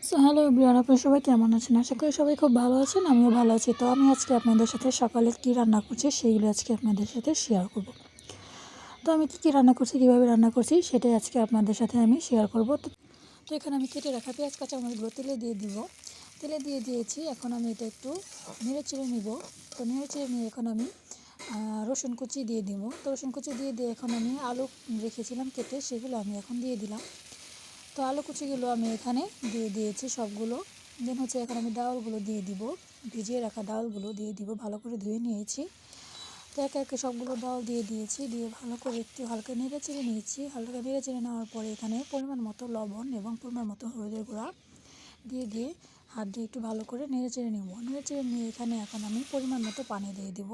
So hello everyone, আপনারা সবাই কেমন আছেন? আশা করি সবাই খুব ভালো আছেন। আমিও ভালো আছি। তো আমি আজকে আপনাদের সাথে সকালে কী রান্না করছি সেইগুলো আজকে আপনাদের সাথে শেয়ার করব। তো আমি কী রান্না করছি, কীভাবে রান্না করছি সেটাই আজকে আপনাদের সাথে আমি শেয়ার করব। তো এখানে আমি কেটে রাখা পেঁয়াজ কাঁচামরিচগুলো তেলে দিয়ে দিব। তেলে দিয়ে দিয়েছি। এখন আমি এটা একটু নেড়ে চেড়ে নিব। তো নেড়ে চেড়ে নিয়ে এখন আমি রসুন কুচি দিয়ে দিব। তো রসুন কুচি দিয়ে এখন আমি আলু রেখেছিলাম কেটে, সেগুলো আমি এখন দিয়ে দিলাম। তো আলু কুচিগুলো আমি এখানে দিয়ে দিয়েছি সবগুলো। দেন হচ্ছে এখন আমি ডাউলগুলো দিয়ে দিব, ভিজিয়ে রাখা ডাউলগুলো দিয়ে দিব, ভালো করে ধুয়ে নিয়েছি। তো একে একে সবগুলো ডাউল দিয়ে দিয়েছি, দিয়ে ভালো করে একটু হালকা নেড়ে চেড়ে নিয়েছি। হালকা নেড়ে চেড়ে নেওয়ার পরে এখানে পরিমাণ মতো লবণ এবং পরিমাণ মতো হলুদের গুঁড়া দিয়ে হাত দিয়ে একটু ভালো করে নেড়ে চেড়ে নেব। নেড়ে চেড়ে নিয়ে এখানে এখন আমি পরিমাণ মতো পানি দিয়ে দিব।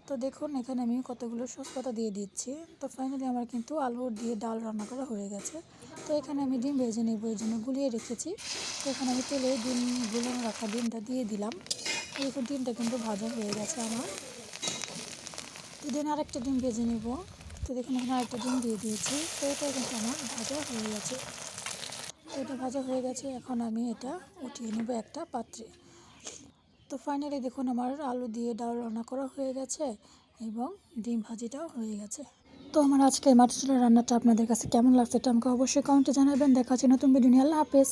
তো দেখুন এখানে আমি কতগুলো সসপাতা দিয়ে দিচ্ছি। তো ফাইনালি আমার কিন্তু আলু দিয়ে ডাল রান্না করা হয়ে গেছে। তো এখানে আমি ডিম ভেজে নেব, এই জন্য গুলিয়ে রেখেছি। তো এখানে আমি তেলে গুলানো রাখা ডিমটা দিয়ে দিলাম। দেখুন ডিমটা কিন্তু ভাজা হয়ে গেছে আমার। তো দেন আরেকটা ডিম ভেজে নেব। তো দেখুন এখানে আরেকটা ডিম দিয়ে দিয়েছি। তো এটা কিন্তু আমার ভাজা হয়ে গেছে। তো এটা ভাজা হয়ে গেছে, এখন আমি এটা উঠিয়ে নেব একটা পাত্রে। তো ফাইনালি দেখুন আমার আলু দিয়ে ডাল রান্না করা হয়ে গেছে এবং ডিম ভাজিটাও হয়ে গেছে। তো আমার আজকে মাটির চুলার রান্নাটা আপনাদের কাছে কেমন লাগছে এটা আমাকে অবশ্যই কমেন্টে জানাবেন। দেখা হচ্ছে নতুন ভিডিও নিয়ে। আল্লাহ হাফেজ।